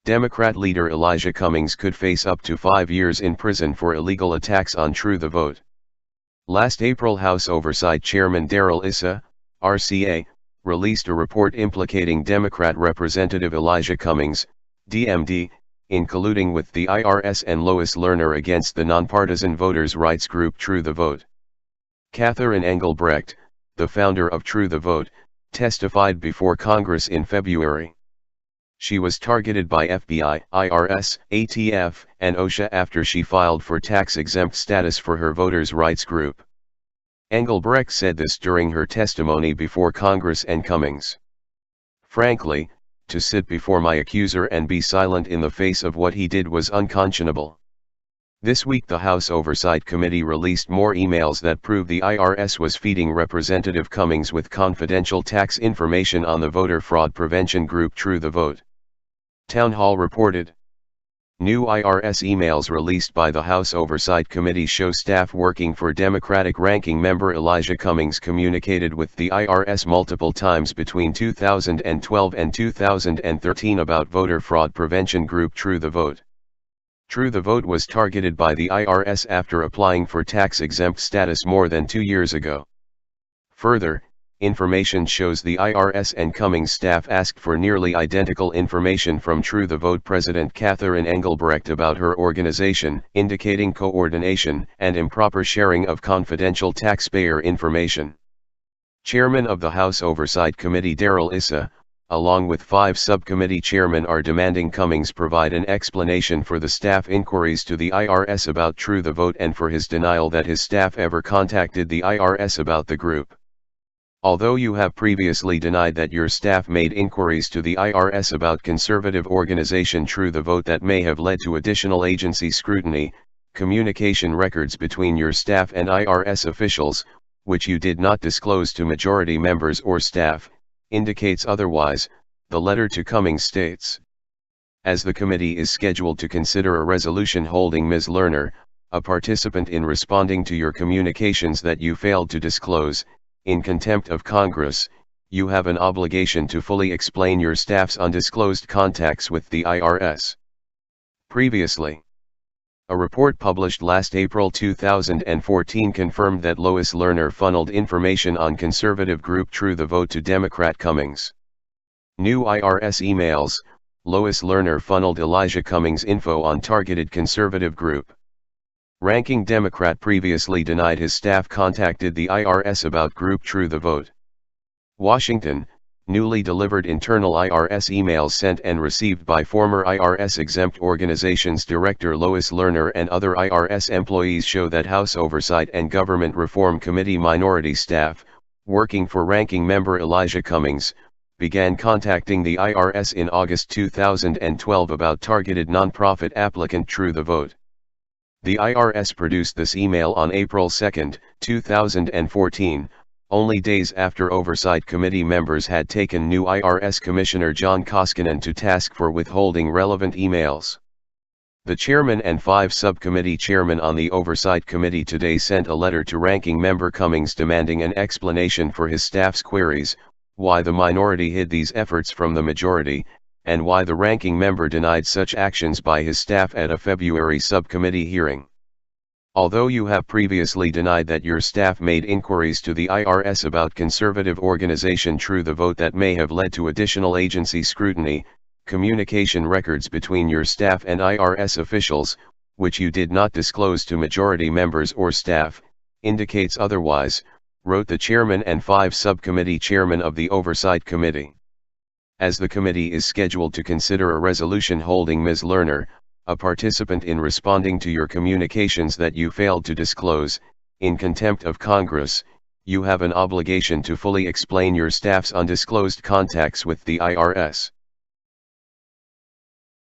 Democrat leader Elijah Cummings could face up to 5 years in prison for illegal attacks on True the Vote. Last April, House Oversight Chairman u.s.a, RCA, released a report implicating Democrat Representative Elijah Cummings, DMD, in colluding with the IRS and Lois Lerner against the nonpartisan voters' rights group True the Vote. Catherine Engelbrecht, the founder of True the Vote, testified before Congress in February. She was targeted by FBI, IRS, ATF, and OSHA after she filed for tax-exempt status for her voters' rights group. Engelbrecht said this during her testimony before Congress and Cummings. "Frankly, to sit before my accuser and be silent in the face of what he did was unconscionable." This week the House Oversight Committee released more emails that prove the IRS was feeding Representative Cummings with confidential tax information on the voter fraud prevention group True the Vote. Town Hall reported. New IRS emails released by the House Oversight Committee show staff working for Democratic ranking member Elijah Cummings communicated with the IRS multiple times between 2012 and 2013 about voter fraud prevention group True the Vote. True the Vote was targeted by the IRS after applying for tax-exempt status more than 2 years ago. Further, information shows the IRS and Cummings staff asked for nearly identical information from True the Vote President Catherine Engelbrecht about her organization, indicating coordination and improper sharing of confidential taxpayer information. Chairman of the House Oversight Committee u.s.a, along with 5 subcommittee chairmen, are demanding Cummings provide an explanation for the staff inquiries to the IRS about True the Vote and for his denial that his staff ever contacted the IRS about the group. Although you have previously denied that your staff made inquiries to the IRS about conservative organization True the Vote that may have led to additional agency scrutiny, communication records between your staff and IRS officials, which you did not disclose to majority members or staff, indicates otherwise, the letter to Cummings states. As the committee is scheduled to consider a resolution holding Ms. Lerner, a participant in responding to your communications that you failed to disclose, in contempt of Congress, you have an obligation to fully explain your staff's undisclosed contacts with the IRS. Previously, a report published last April 2014 confirmed that Lois Lerner funneled information on conservative group True the Vote to Democrat Cummings. New IRS emails: Lois Lerner funneled Elijah Cummings info on targeted conservative group. Ranking Democrat previously denied his staff contacted the IRS about group True the Vote. Washington, newly delivered internal IRS emails sent and received by former IRS exempt organizations Director Lois Lerner and other IRS employees show that House Oversight and Government Reform Committee minority staff, working for ranking member Elijah Cummings, began contacting the IRS in August 2012 about targeted nonprofit applicant True the Vote. The IRS produced this email on April 2, 2014, only days after Oversight Committee members had taken new IRS Commissioner John Koskinen to task for withholding relevant emails. The chairman and 5 subcommittee chairmen on the Oversight Committee today sent a letter to ranking member Cummings demanding an explanation for his staff's queries, why the minority hid these efforts from the majority, and why the ranking member denied such actions by his staff at a February subcommittee hearing. Although you have previously denied that your staff made inquiries to the IRS about conservative organization True the Vote that may have led to additional agency scrutiny, communication records between your staff and IRS officials, which you did not disclose to majority members or staff, indicates otherwise, wrote the chairman and 5 subcommittee chairmen of the Oversight Committee. As the committee is scheduled to consider a resolution holding Ms. Lerner, a participant in responding to your communications that you failed to disclose, in contempt of Congress, you have an obligation to fully explain your staff's undisclosed contacts with the IRS.